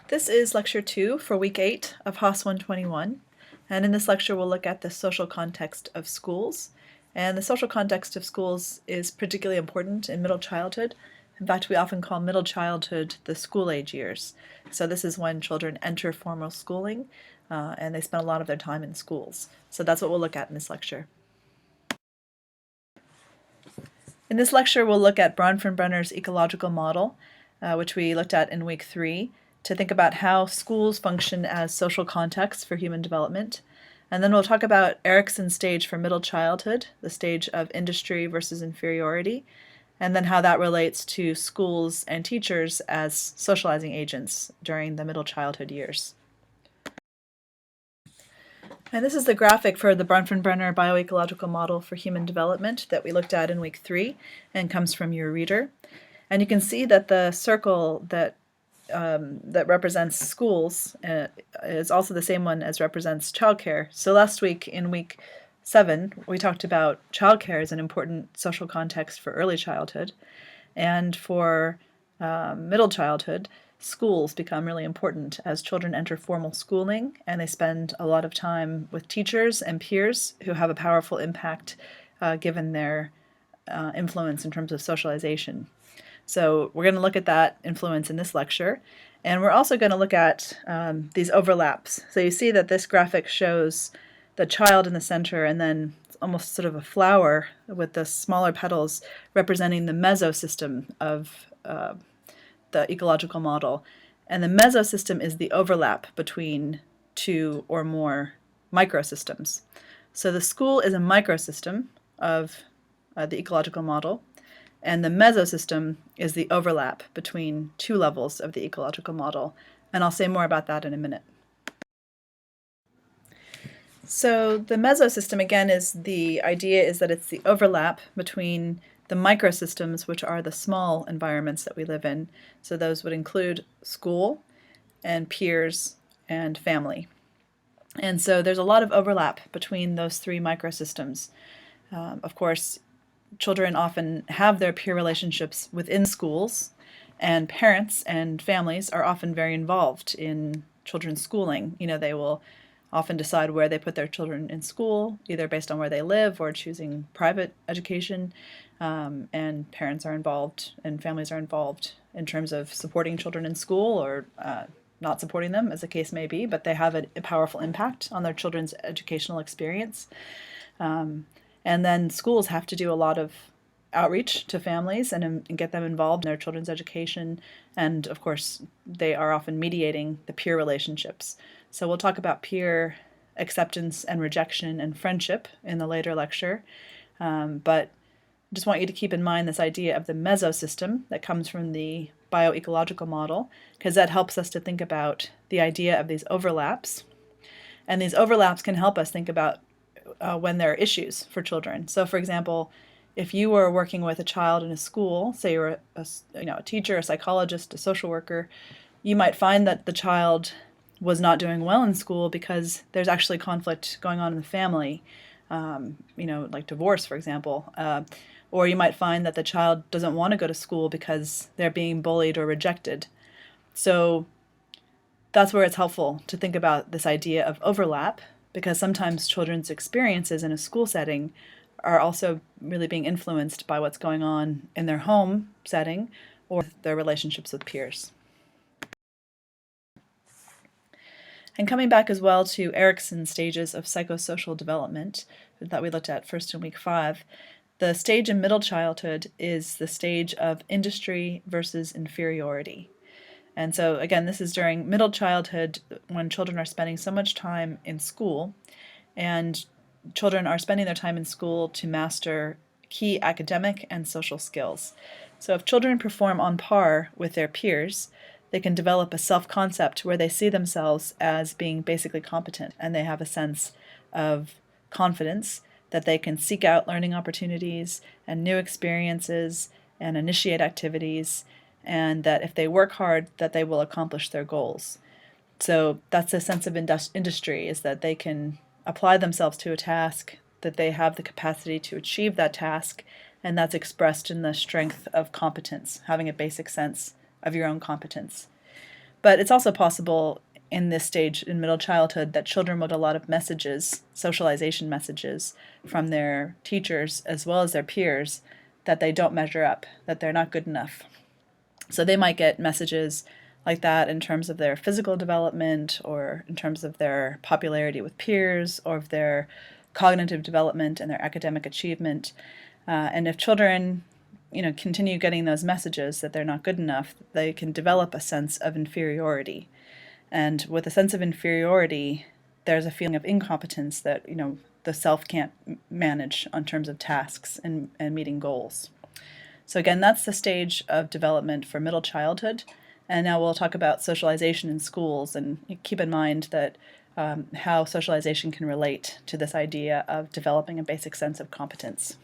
This is lecture 2 for week 8 of HOS 121, and in this lecture we'll look at the social context of schools. And the social context of schools is particularly important in middle childhood. In fact, we often call middle childhood the school age years. So this is when children enter formal schooling and they spend a lot of their time in schools. So that's what we'll look at in this lecture. In this lecture we'll look at Bronfenbrenner's ecological model, which we looked at in week 3, to think about how schools function as social contexts for human development. And then we'll talk about Erikson's stage for middle childhood, the stage of industry versus inferiority, and then how that relates to schools and teachers as socializing agents during the middle childhood years. And this is the graphic for the Bronfenbrenner bioecological model for human development that we looked at in week 3 and comes from your reader. And you can see that the circle that represents schools is also the same one as represents childcare. So last week in week 7, we talked about childcare as an important social context for early childhood. And for middle childhood, schools become really important as children enter formal schooling and they spend a lot of time with teachers and peers who have a powerful impact given their influence in terms of socialization. So we're going to look at that influence in this lecture, and we're also going to look at these overlaps. So you see that this graphic shows the child in the center and then almost sort of a flower with the smaller petals representing the mesosystem of the ecological model. And the mesosystem is the overlap between two or more microsystems. So the school is a microsystem of the ecological model, and the mesosystem is the overlap between two levels of the ecological model. And I'll say more about that in a minute. So the mesosystem, again, is the idea is that it's the overlap between the microsystems, which are the small environments that we live in. So those would include school and peers and family. And so there's a lot of overlap between those three microsystems. Of course, children often have their peer relationships within schools, and parents and families are often very involved in children's schooling. They will often decide where they put their children in school, either based on where they live or choosing private education. And parents are involved and families are involved in terms of supporting children in school or not supporting them, as the case may be, but they have a powerful impact on their children's educational experience. And then schools have to do a lot of outreach to families and get them involved in their children's education. And of course, they are often mediating the peer relationships. So we'll talk about peer acceptance and rejection and friendship in the later lecture. But I just want you to keep in mind this idea of the mesosystem that comes from the bioecological model, because that helps us to think about the idea of these overlaps. And these overlaps can help us think about when there are issues for children. So for example, if you were working with a child in a school, say you were a teacher, a psychologist, a social worker, you might find that the child was not doing well in school because there's actually conflict going on in the family, like divorce, for example. Or you might find that the child doesn't want to go to school because they're being bullied or rejected. So that's where it's helpful to think about this idea of overlap, because sometimes children's experiences in a school setting are also really being influenced by what's going on in their home setting or their relationships with peers. And coming back as well to Erikson's stages of psychosocial development that we looked at first in week 5, the stage in middle childhood is the stage of industry versus inferiority. And so again, this is during middle childhood when children are spending so much time in school, and children are spending their time in school to master key academic and social skills. So if children perform on par with their peers, they can develop a self-concept where they see themselves as being basically competent, and they have a sense of confidence that they can seek out learning opportunities and new experiences and initiate activities, and that if they work hard, that they will accomplish their goals. So that's a sense of industry, is that they can apply themselves to a task, that they have the capacity to achieve that task, and that's expressed in the strength of competence, having a basic sense of your own competence. But it's also possible in this stage in middle childhood that children will get a lot of messages, socialization messages from their teachers as well as their peers that they don't measure up, that they're not good enough. So they might get messages like that in terms of their physical development or in terms of their popularity with peers or of their cognitive development and their academic achievement. And if children continue getting those messages that they're not good enough, they can develop a sense of inferiority. And with a sense of inferiority, there's a feeling of incompetence that, the self can't manage on terms of tasks and meeting goals. So again, that's the stage of development for middle childhood. And now we'll talk about socialization in schools, and keep in mind that how socialization can relate to this idea of developing a basic sense of competence.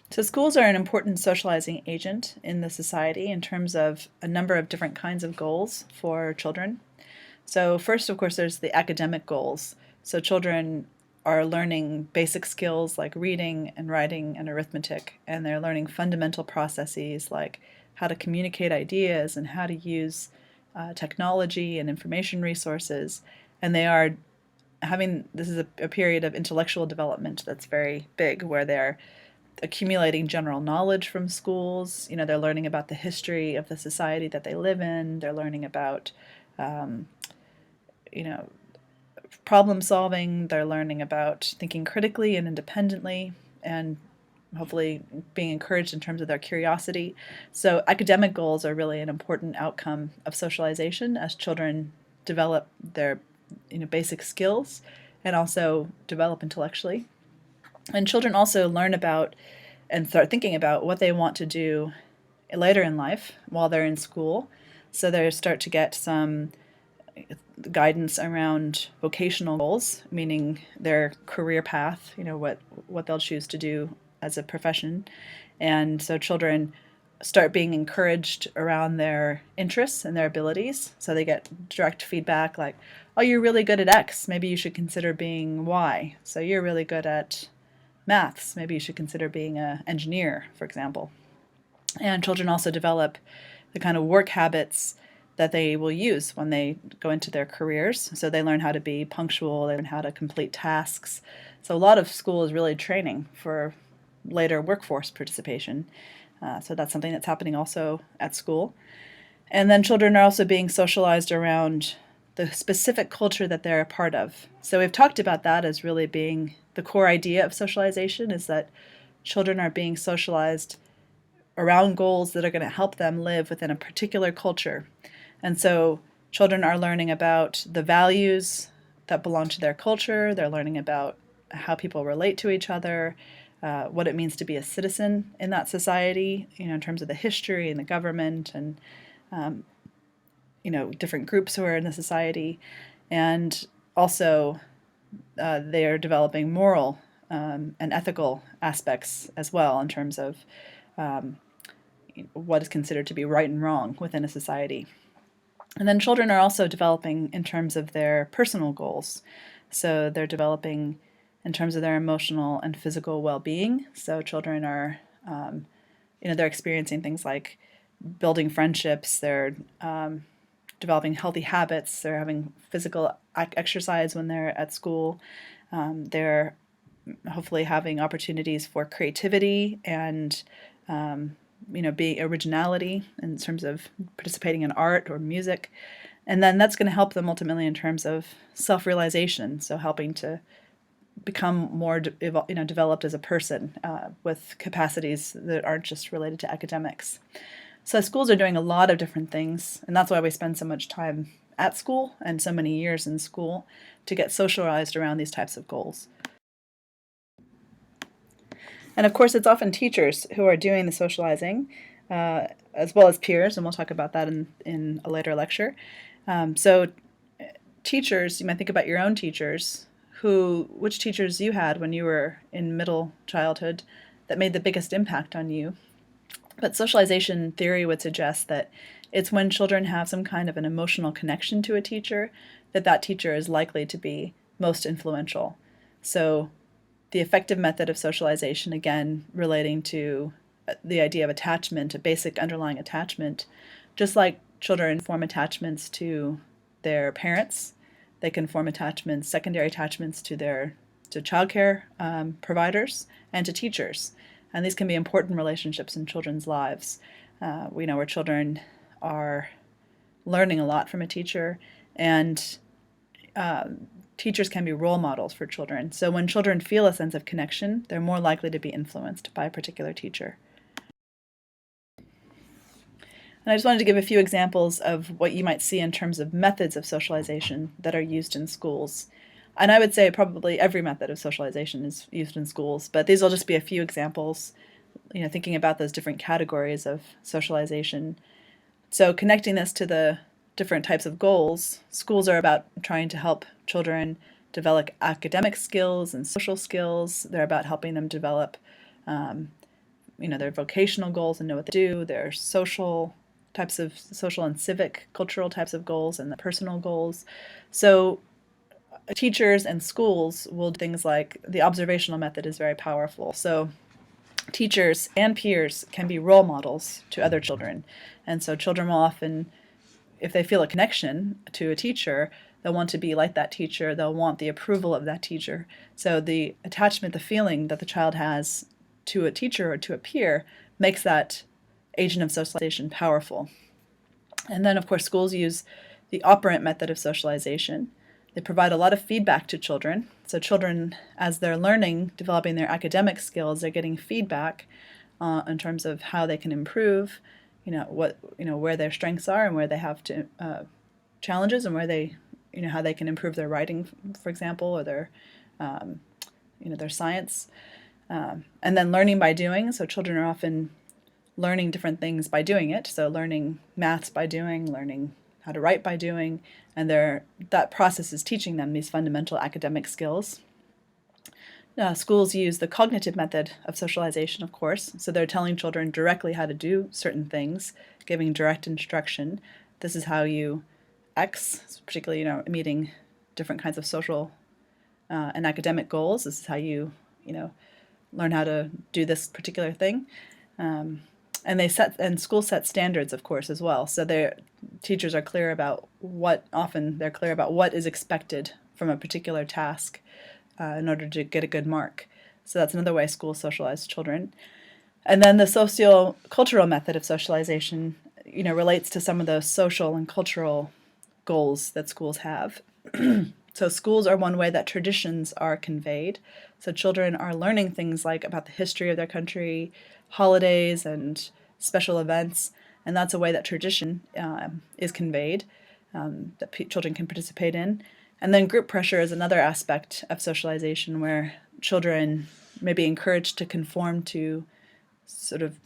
So schools are an important socializing agent in the society in terms of a number of different kinds of goals for children. So first, of course, there's the academic goals. So children are learning basic skills like reading and writing and arithmetic, and they're learning fundamental processes like how to communicate ideas and how to use technology and information resources. And they are this is a period of intellectual development that's very big, where they're accumulating general knowledge from schools. They're learning about the history of the society that they live in. They're learning about, problem solving. They're learning about thinking critically and independently, and hopefully being encouraged in terms of their curiosity. So academic goals are really an important outcome of socialization as children develop their basic skills and also develop intellectually. And children also learn about and start thinking about what they want to do later in life while they're in school. So they start to get some guidance around vocational goals, meaning their career path, what they'll choose to do as a profession. And so children start being encouraged around their interests and their abilities. So they get direct feedback like, oh, you're really good at X, maybe you should consider being Y. So you're really good at maths, maybe you should consider being an engineer, for example. And children also develop the kind of work habits that they will use when they go into their careers. So they learn how to be punctual, they learn how to complete tasks. So a lot of school is really training for later workforce participation. So that's something that's happening also at school. And then children are also being socialized around the specific culture that they're a part of. So we've talked about that as really being the core idea of socialization, is that children are being socialized around goals that are going to help them live within a particular culture. And so children are learning about the values that belong to their culture. They're learning about how people relate to each other, what it means to be a citizen in that society, in terms of the history and the government and different groups who are in the society. And also they are developing moral and ethical aspects as well in terms of what is considered to be right and wrong within a society. And then children are also developing in terms of their personal goals. So they're developing in terms of their emotional and physical well-being. So children are, they're experiencing things like building friendships, they're developing healthy habits, they're having physical exercise when they're at school, they're hopefully having opportunities for creativity and being originality in terms of participating in art or music. And then that's going to help them ultimately in terms of self-realization, so helping to become more developed as a person with capacities that aren't just related to academics. So schools are doing a lot of different things, and that's why we spend so much time at school and so many years in school to get socialized around these types of goals. And of course, it's often teachers who are doing the socializing, as well as peers, and we'll talk about that in a later lecture. So teachers, you might think about your own teachers, which teachers you had when you were in middle childhood that made the biggest impact on you. But socialization theory would suggest that it's when children have some kind of an emotional connection to a teacher that teacher is likely to be most influential. So the effective method of socialization, again, relating to the idea of attachment, a basic underlying attachment. Just like children form attachments to their parents, they can form attachments, secondary attachments to childcare providers and to teachers. And these can be important relationships in children's lives. We know where children are learning a lot from a teacher, and teachers can be role models for children. So when children feel a sense of connection, they're more likely to be influenced by a particular teacher. And I just wanted to give a few examples of what you might see in terms of methods of socialization that are used in schools. And I would say probably every method of socialization is used in schools, but these will just be a few examples, thinking about those different categories of socialization. So connecting this to the different types of goals, schools are about trying to help children develop academic skills and social skills. They're about helping them develop, their vocational goals and know what they do, their social and civic, cultural types of goals, and the personal goals. So teachers and schools will do things like the observational method is very powerful. So teachers and peers can be role models to other children. And so children will often, if they feel a connection to a teacher, they'll want to be like that teacher. They'll want the approval of that teacher. So the attachment, the feeling that the child has to a teacher or to a peer makes that agent of socialization powerful. And then, of course, schools use the operant method of socialization. They provide a lot of feedback to children. So children, as they're learning, developing their academic skills, they're getting feedback in terms of how they can improve, where their strengths are and where they have to challenges, and where they, how they can improve their writing, for example, or their science. And then learning by doing. So children are often learning different things by doing it. So learning maths by doing, learning how to write by doing, and that process is teaching them these fundamental academic skills. Schools use the cognitive method of socialization, of course. So they're telling children directly how to do certain things, giving direct instruction. This is how you X, particularly, meeting different kinds of social and academic goals. This is how you, learn how to do this particular thing. And schools set standards, of course, as well. So teachers are clear about they're clear about what is expected from a particular task in order to get a good mark. So that's another way schools socialize children. And then the socio-cultural method of socialization, relates to some of those social and cultural goals that schools have. So schools are one way that traditions are conveyed. So children are learning things like about the history of their country, holidays, and special events, and that's a way that tradition is conveyed, that children can participate in. And then group pressure is another aspect of socialization where children may be encouraged to conform to sort of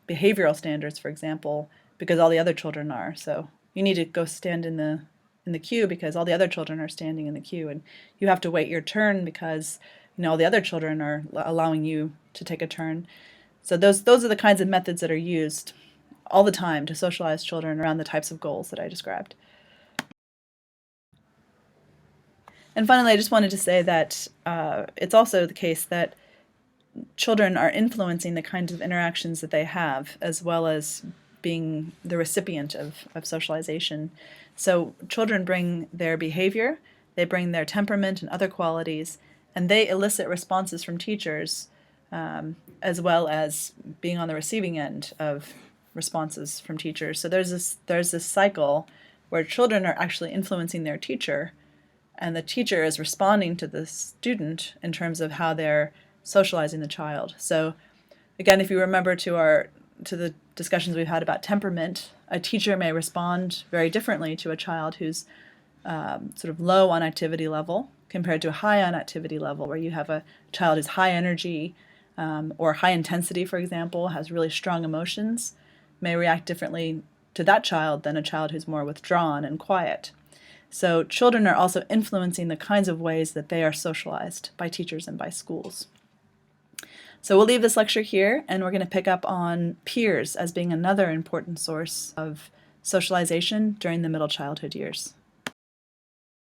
behavioral standards, for example, because all the other children are. So you need to go stand in the queue because all the other children are standing in the queue, and you have to wait your turn because all the other children are allowing you to take a turn. So those are the kinds of methods that are used all the time to socialize children around the types of goals that I described. And finally, I just wanted to say that it's also the case that children are influencing the kinds of interactions that they have, as well as being the recipient of socialization. So children bring their behavior, they bring their temperament and other qualities, and they elicit responses from teachers, as well as being on the receiving end of responses from teachers. So there's this cycle where children are actually influencing their teacher, and the teacher is responding to the student in terms of how they're socializing the child. So again, if you remember to the discussions we've had about temperament, a teacher may respond very differently to a child who's sort of low on activity level compared to a high on activity level, where you have a child who's high energy or high intensity, for example, has really strong emotions, may react differently to that child than a child who's more withdrawn and quiet. So children are also influencing the kinds of ways that they are socialized by teachers and by schools. So we'll leave this lecture here, and we're going to pick up on peers as being another important source of socialization during the middle childhood years.